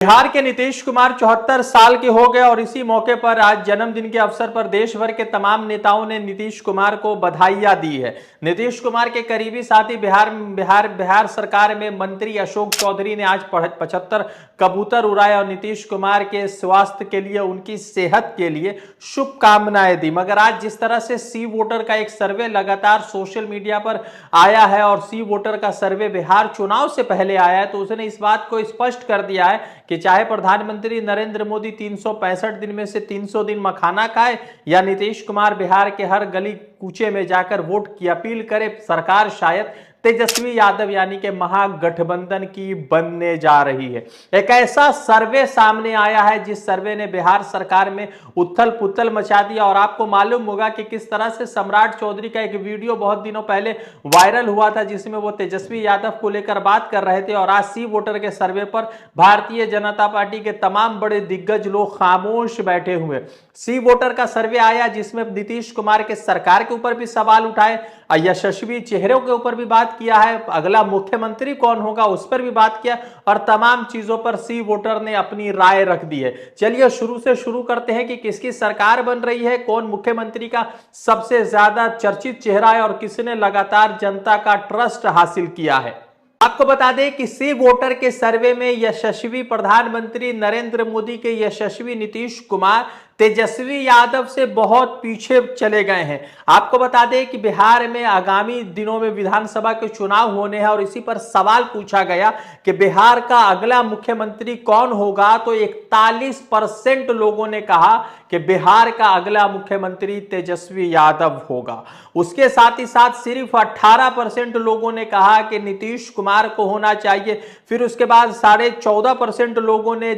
बिहार के नीतीश कुमार 74 साल के हो गए और इसी मौके पर आज जन्मदिन के अवसर पर देश भर के तमाम नेताओं ने नीतीश कुमार को बधाइयां दी है। नीतीश कुमार के करीबी साथी बिहार सरकार में मंत्री अशोक चौधरी ने आज 75 कबूतर उड़ाए और नीतीश कुमार के स्वास्थ्य के लिए, उनकी सेहत के लिए शुभकामनाएं दी। मगर आज जिस तरह से सी वोटर का एक सर्वे लगातार सोशल मीडिया पर आया है और सी वोटर का सर्वे बिहार चुनाव से पहले आया है, तो उसने इस बात को स्पष्ट कर दिया है कि चाहे प्रधानमंत्री नरेंद्र मोदी 365 दिन में से 300 दिन मखाना खाए या नीतीश कुमार बिहार के हर गली कूचे में जाकर वोट की अपील करे, सरकार शायद तेजस्वी यादव यानी कि महागठबंधन की बनने जा रही है। एक ऐसा सर्वे सामने आया है जिस सर्वे ने बिहार सरकार में उथल पुथल मचा दिया। और आपको मालूम होगा कि किस तरह से सम्राट चौधरी का एक वीडियो बहुत दिनों पहले वायरल हुआ था जिसमें वो तेजस्वी यादव को लेकर बात कर रहे थे। और आज सी वोटर के सर्वे पर भारतीय जनता पार्टी के तमाम बड़े दिग्गज लोग खामोश बैठे हुए। सी वोटर का सर्वे आया जिसमें नीतीश कुमार के सरकार के ऊपर भी सवाल उठाए, यशस्वी चेहरों के ऊपर भी बात किया है, अगला मुख्यमंत्री कौन होगा उस पर भी बात किया और तमाम चीजों पर सी वोटर ने अपनी राय रख दी है। चलिए शुरू से शुरू करते हैं कि किसकी सरकार बन रही है, कौन मुख्यमंत्री का सबसे ज्यादा चर्चित चेहरा है और किसने लगातार जनता का ट्रस्ट हासिल किया है। आपको बता दें कि सी वोटर के सर्वे में यशस्वी प्रधानमंत्री नरेंद्र मोदी के यशस्वी नीतीश कुमार तेजस्वी यादव से बहुत पीछे चले गए हैं। आपको बता दें कि बिहार में आगामी दिनों में विधानसभा के चुनाव होने हैं और इसी पर सवाल पूछा गया कि बिहार का अगला मुख्यमंत्री कौन होगा, तो 41% लोगों ने कहा कि बिहार का अगला मुख्यमंत्री तेजस्वी यादव होगा। उसके साथ ही साथ सिर्फ 18% लोगों ने कहा कि नीतीश कुमार को होना चाहिए। फिर उसके बाद 14.5% लोगों ने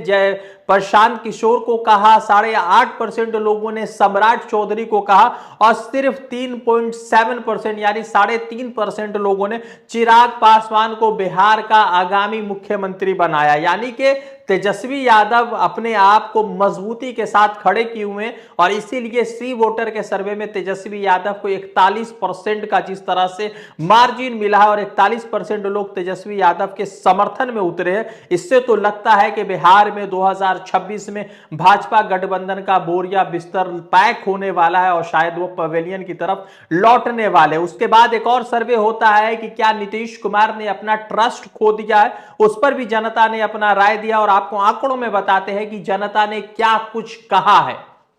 प्रशांत किशोर को कहा, 8.5% लोगों ने सम्राट चौधरी को कहा और सिर्फ 3.7% यानी 3.5% लोगों ने चिराग पासवान को बिहार का आगामी मुख्यमंत्री बनाया। यानी कि तेजस्वी यादव अपने आप को मजबूती के साथ खड़े किए हुए और इसीलिए सी वोटर के सर्वे में तेजस्वी यादव को 41% का जिस तरह से मार्जिन मिला है और 41% लोग तेजस्वी यादव के समर्थन में उतरे हैं, इससे तो लगता है कि बिहार में 2026 में भाजपा गठबंधन का बोरिया बिस्तर पैक होने वाला है और शायद वो पवेलियन की तरफ लौटने वाले। उसके बाद एक और सर्वे होता है कि क्या नीतीश कुमार ने अपना ट्रस्ट खो दिया है, उस पर भी जनता ने अपना राय दिया और आपको आंकड़ों में बताते हैं कि जनता ने क्या कुछ कहा है।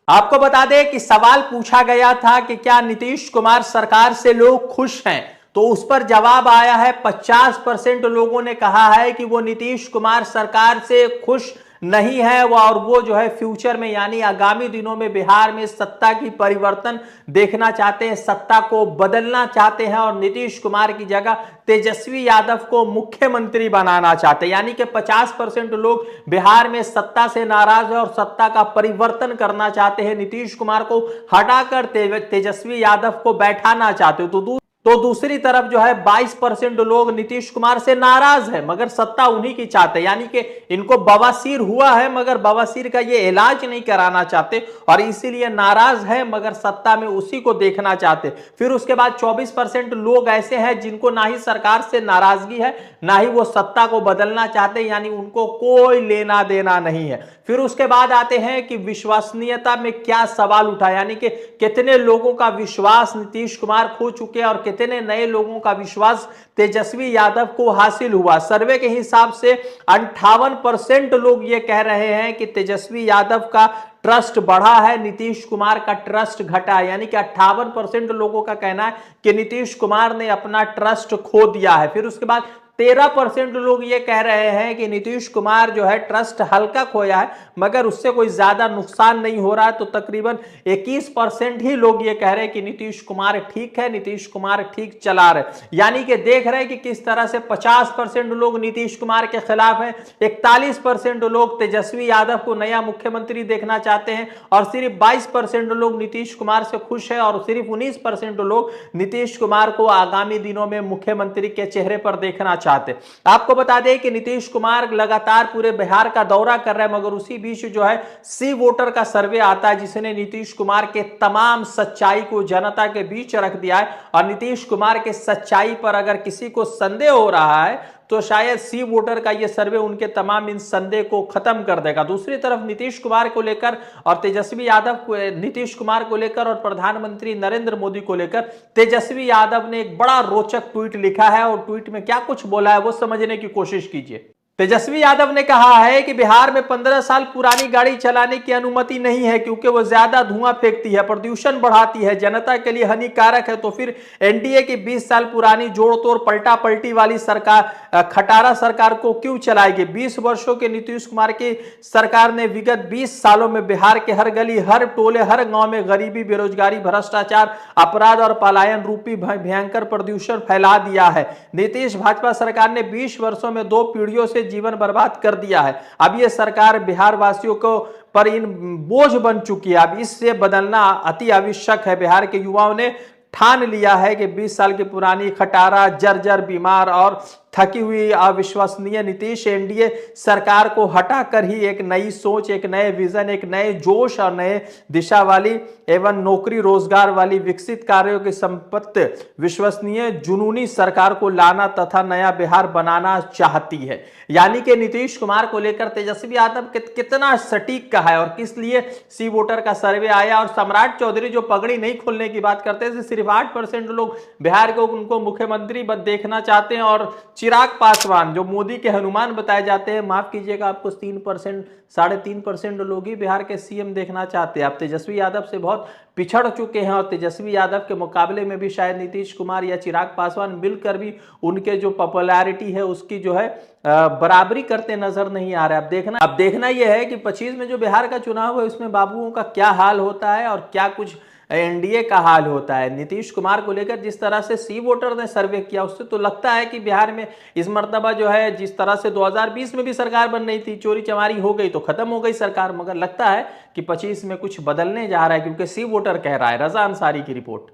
आपको बता दें कि सवाल पूछा गया था कि क्या नीतीश कुमार सरकार से लोग खुश हैं, तो उस पर जवाब आया है 50% लोगों ने कहा है कि वो नीतीश कुमार सरकार से खुश नहीं है और वो जो है फ्यूचर में यानी आगामी दिनों में बिहार में सत्ता की परिवर्तन देखना चाहते हैं, सत्ता को बदलना चाहते हैं और नीतीश कुमार की जगह तेजस्वी यादव को मुख्यमंत्री बनाना चाहते हैं। यानी कि 50% लोग बिहार में सत्ता से नाराज है और सत्ता का परिवर्तन करना चाहते हैं, नीतीश कुमार को हटाकर तेजस्वी यादव को बैठाना चाहते हो। तो दूसरी तरफ जो है 22% लोग नीतीश कुमार से नाराज है मगर सत्ता उन्हीं की चाहते, यानी कि इनको बवासीर हुआ है मगर बवासीर का ये इलाज नहीं कराना चाहते और इसीलिए नाराज है मगर सत्ता में उसी को देखना चाहते। फिर उसके बाद 24% लोग ऐसे हैं जिनको ना ही सरकार से नाराजगी है ना ही वो सत्ता को बदलना चाहते, यानी उनको कोई लेना देना नहीं है। फिर उसके बाद आते हैं कि विश्वसनीयता में क्या सवाल उठा, यानी कि कितने लोगों का विश्वास नीतीश कुमार खो चुके हैं और कितने नए लोगों का विश्वास तेजस्वी यादव को हासिल हुआ। सर्वे के हिसाब से 58% लोग ये कह रहे हैं कि तेजस्वी यादव का ट्रस्ट बढ़ा है, नीतीश कुमार का ट्रस्ट घटा है। यानी कि 58% लोगों का कहना है कि नीतीश कुमार ने अपना ट्रस्ट खो दिया है। फिर उसके बाद 13% लोग ये कह रहे हैं कि नीतीश कुमार जो है ट्रस्ट हल्का खोया है मगर उससे कोई ज्यादा नुकसान नहीं हो रहा है। तो तकरीबन 21% ही लोग ये कह रहे हैं कि नीतीश कुमार ठीक है, नीतीश कुमार ठीक चला रहे। यानी कि देख रहे हैं कि किस तरह से 50% लोग नीतीश कुमार के खिलाफ हैं, 41% लोग तेजस्वी यादव को नया मुख्यमंत्री देखना चाहते हैं और सिर्फ 22% लोग नीतीश कुमार से खुश है और सिर्फ 19% लोग नीतीश कुमार को आगामी दिनों में मुख्यमंत्री के चेहरे पर देखना चाहते। आपको बता दें कि नीतीश कुमार लगातार पूरे बिहार का दौरा कर रहे हैं मगर उसी बीच जो है सी वोटर का सर्वे आता है जिसने नीतीश कुमार के तमाम सच्चाई को जनता के बीच रख दिया है और नीतीश कुमार के सच्चाई पर अगर किसी को संदेह हो रहा है तो शायद सी वोटर का ये सर्वे उनके तमाम इन संदेह को खत्म कर देगा। दूसरी तरफ नीतीश कुमार को लेकर और तेजस्वी यादव को, नीतीश कुमार को लेकर और प्रधानमंत्री नरेंद्र मोदी को लेकर तेजस्वी यादव ने एक बड़ा रोचक ट्वीट लिखा है और ट्वीट में क्या कुछ बोला है वो समझने की कोशिश कीजिए। तेजस्वी यादव ने कहा है कि बिहार में 15 साल पुरानी गाड़ी चलाने की अनुमति नहीं है क्योंकि वो ज्यादा धुआं फेंकती है, प्रदूषण बढ़ाती है, जनता के लिए हानिकारक है। तो फिर एनडीए की 20 साल पुरानी जोड़ तोड़ पलटा पलटी वाली सरकार, खटारा सरकार को क्यों चलाएगी? 20 वर्षों के नीतीश कुमार की सरकार ने विगत 20 सालों में बिहार के हर गली, हर टोले, हर गांव में गरीबी, बेरोजगारी, भ्रष्टाचार, अपराध और पलायन रूपी भयंकर प्रदूषण फैला दिया है। नीतीश भाजपा सरकार ने 20 वर्षों में 2 पीढ़ियों से जीवन बर्बाद कर दिया है। अब यह सरकार बिहार वासियों को पर इन बोझ बन चुकी है। अब इससे बदलना अति आवश्यक है। बिहार के युवाओं ने ठान लिया है कि 20 साल की पुरानी खटारा, जर्जर, बीमार और थकी हुई अविश्वसनीय नीतीश एनडीए सरकार को हटाकर ही एक नई सोच, एक नए विजन, एक नए जोश और नए दिशा वाली एवं नौकरी रोजगार वाली विकसित कार्यों की संपत्ति विश्वसनीय जुनूनी सरकार को लाना तथा नया बिहार बनाना चाहती है। यानी कि नीतीश कुमार को लेकर तेजस्वी यादव कितना सटीक कहा है और किस लिए सी वोटर का सर्वे आया। और सम्राट चौधरी जो पगड़ी नहीं खोलने की बात करते थे, सिर्फ 8% लोग बिहार को उनको मुख्यमंत्री देखना चाहते हैं और चिराग पासवान जो मोदी के हनुमान बताए जाते हैं, माफ कीजिएगा आपको 3%, 3.5% लोग ही बिहार के सीएम देखना चाहते हैं। आप तेजस्वी यादव से बहुत पिछड़ चुके हैं और तेजस्वी यादव के मुकाबले में भी शायद नीतीश कुमार या चिराग पासवान मिलकर भी उनके जो पॉपुलैरिटी है उसकी जो है बराबरी करते नजर नहीं आ रहा है। अब देखना यह है कि 25 में जो बिहार का चुनाव है उसमें बाबुओं का क्या हाल होता है और क्या कुछ एनडीए का हाल होता है। नीतीश कुमार को लेकर जिस तरह से सी वोटर ने सर्वे किया उससे तो लगता है कि बिहार में इस मर्तबा जो है, जिस तरह से 2020 में भी सरकार बन रही थी, चोरी चमारी हो गई तो खत्म हो गई सरकार, मगर लगता है कि 25 में कुछ बदलने जा रहा है क्योंकि सी वोटर कह रहा है। रजा अंसारी की रिपोर्ट।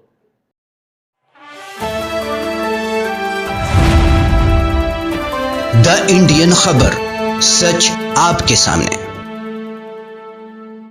द इंडियन खबर, सच आपके सामने।